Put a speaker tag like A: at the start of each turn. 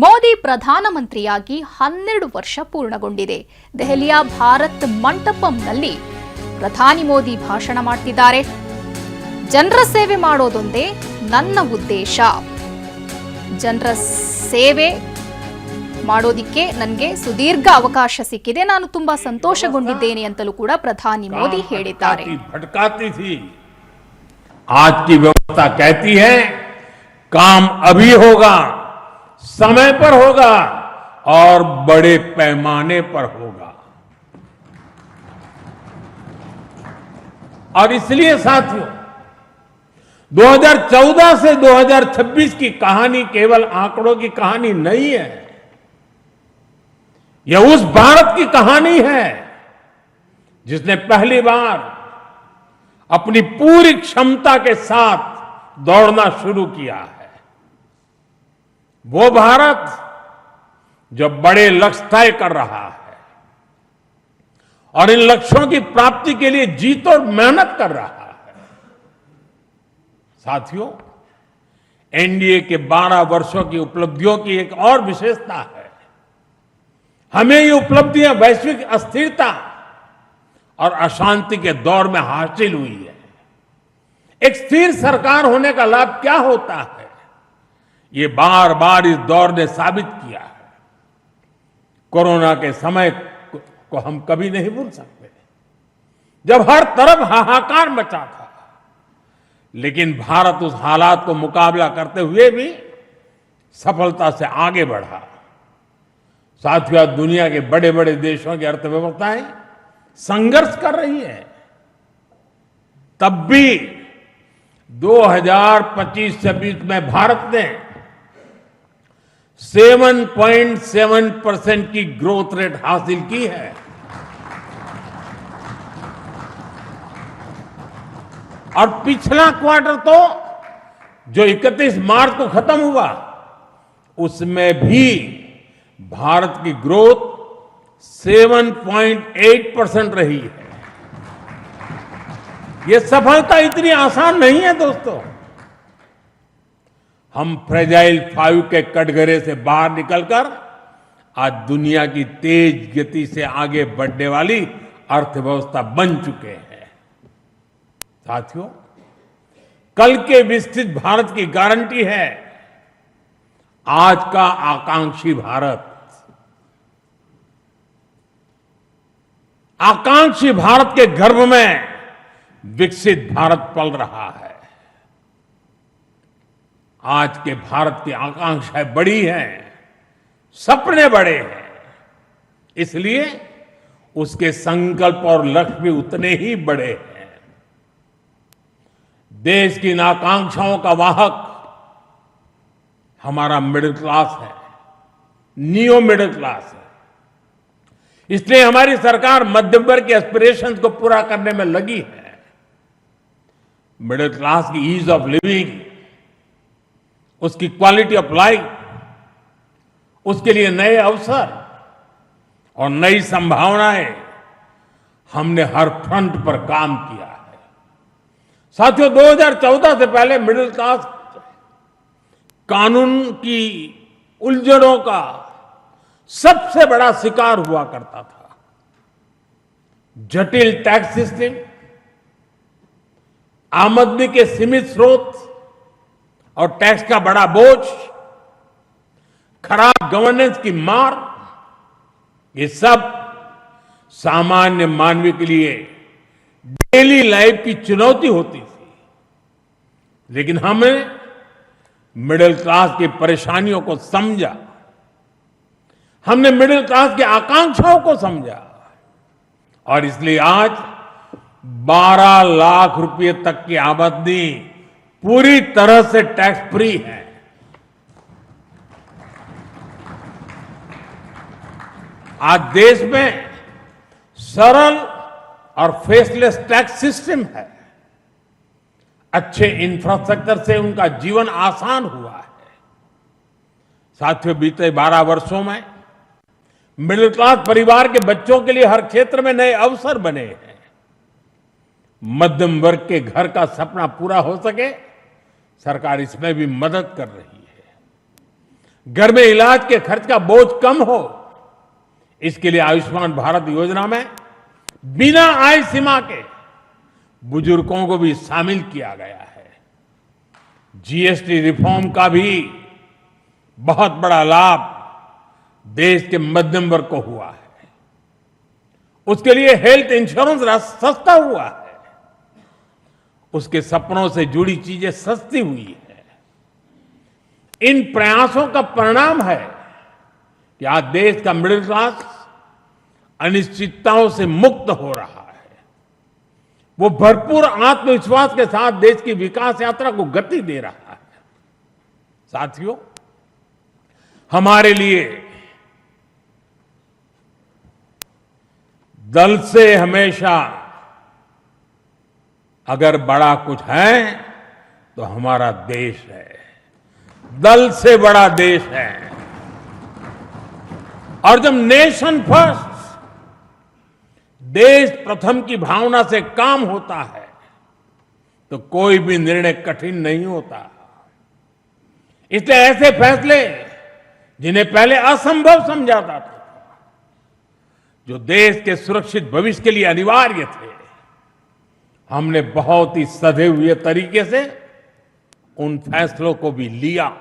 A: ಮೋದಿ ಪ್ರಧಾನಮಂತ್ರಿಯಾಗಿ 12 ವರ್ಷ ಪೂರ್ಣಗೊಂಡಿದೆ. ದೆಹಲಿಯ ಭಾರತ್ ಮಂಟಪಂನಲ್ಲಿ ಪ್ರಧಾನಿ ಮೋದಿ ಭಾಷಣ ಮಾಡ್ತಿದ್ದಾರೆ. ಜನರ ಸೇವೆ ಮಾಡೋದೊಂದೇ ನನ್ನ ಉದ್ದೇಶ. ಜನರ ಸೇವೆ ಮಾಡೋದಿಕ್ಕೆ ನನಗೆ ಸುದೀರ್ಘ ಅವಕಾಶ ಸಿಕ್ಕಿದೆ. ನಾನು ತುಂಬಾ ಸಂತೋಷಗೊಂಡಿದ್ದೇನೆ ಅಂತಲೂ ಕೂಡ ಪ್ರಧಾನಿ ಮೋದಿ ಹೇಳಿದ್ದಾರೆ.
B: आज की व्यवस्था कहती है काम अभी होगा, समय पर होगा और बड़े पैमाने पर होगा। और इसलिए साथियों 2014 से 2026 की कहानी केवल आंकड़ों की कहानी नहीं है, यह उस भारत की कहानी है जिसने पहली बार अपनी पूरी क्षमता के साथ दौड़ना शुरू किया है। वो भारत जो बड़े लक्ष्य तय कर रहा है और इन लक्ष्यों की प्राप्ति के लिए जी तोड़ मेहनत कर रहा है। साथियों, एनडीए के 12 वर्षों की उपलब्धियों की एक और विशेषता है। हमें ये उपलब्धियां वैश्विक अस्थिरता और अशांति के दौर में हासिल हुई है। एक स्थिर सरकार होने का लाभ क्या होता है, ये बार बार इस दौर ने साबित किया है। कोरोना के समय को हम कभी नहीं भूल सकते, जब हर तरफ हाहाकार मचा था, लेकिन भारत उस हालात को मुकाबला करते हुए भी सफलता से आगे बढ़ा। साथियों, दुनिया के बड़े बड़े देशों की अर्थव्यवस्थाएं संघर्ष कर रही है, तब भी 2025-26 में भारत ने 7.7% की ग्रोथ रेट हासिल की है। और पिछला क्वार्टर तो जो 31 मार्च को खत्म हुआ, उसमें भी भारत की ग्रोथ 7.8% रही है। ये सफलता इतनी आसान नहीं है दोस्तों। हम फ्रेजाइल 5 के कटघरे से बाहर निकलकर आज दुनिया की तेज गति से आगे बढ़ने वाली अर्थव्यवस्था बन चुके हैं। साथियों, कल के विकसित भारत की गारंटी है आज का आकांक्षी भारत। आकांक्षी भारत के गर्भ में विकसित भारत पल रहा है। आज के भारत की आकांक्षाएं बड़ी हैं, सपने बड़े हैं, इसलिए उसके संकल्प और लक्ष्य भी उतने ही बड़े हैं। देश की इन आकांक्षाओं का वाहक हमारा मिडिल क्लास है, नियो मिडिल क्लास है। इसलिए हमारी सरकार मध्यम वर्ग के एस्पिरेशंस को पूरा करने में लगी है। मिडिल क्लास की ईज ऑफ लिविंग, उसकी क्वालिटी ऑफ लाइफ, उसके लिए नए अवसर और नई संभावनाएं हमने हर फ्रंट पर काम किया है। साथियों, 2014 से पहले मिडिल क्लास कानून की उलझनों का सबसे बड़ा शिकार हुआ करता था। जटिल टैक्स सिस्टम, आमदनी के सीमित स्रोत और टैक्स का बड़ा बोझ, खराब गवर्नेंस की मार, ये सब सामान्य मानव के लिए डेली लाइफ की चुनौती होती थी। लेकिन हमने मिडिल क्लास की परेशानियों को समझा, हमने मिडिल क्लास की आकांक्षाओं को समझा और इसलिए आज 12 लाख रुपए तक की आमदनी पूरी तरह से टैक्स फ्री है। आज देश में सरल और फेसलेस टैक्स सिस्टम है। अच्छे इंफ्रास्ट्रक्चर से उनका जीवन आसान हुआ है। साथियों, बीते 12 वर्षों में मिडिल क्लास परिवार के बच्चों के लिए हर क्षेत्र में नए अवसर बने हैं। मध्यम वर्ग के घर का सपना पूरा हो सके, सरकार इसमें भी मदद कर रही है। घर में इलाज के खर्च का बोझ कम हो, इसके लिए आयुष्मान भारत योजना में बिना आय सीमा के बुजुर्गों को भी शामिल किया गया है। जीएसटी रिफॉर्म का भी बहुत बड़ा लाभ देश के मध्यम वर्ग को हुआ है। उसके लिए हेल्थ इंश्योरेंस सस्ता हुआ है। उसके सपनों से जुड़ी चीजें सस्ती हुई है। इन प्रयासों का परिणाम है कि आज देश का मिडिल क्लास अनिश्चितताओं से मुक्त हो रहा है। वो भरपूर आत्मविश्वास के साथ देश की विकास यात्रा को गति दे रहा है। साथियों, हमारे लिए दल से हमेशा अगर बड़ा कुछ है तो हमारा देश है। दल से बड़ा देश है। और जब नेशन फर्स्ट, देश प्रथम की भावना से काम होता है तो कोई भी निर्णय कठिन नहीं होता। इसलिए ऐसे फैसले जिन्हें पहले असंभव समझा जाता था, जो देश के सुरक्षित भविष्य के लिए अनिवार्य थे, हमने बहुत ही सधे हुए तरीके से उन फैसलों को भी लिया।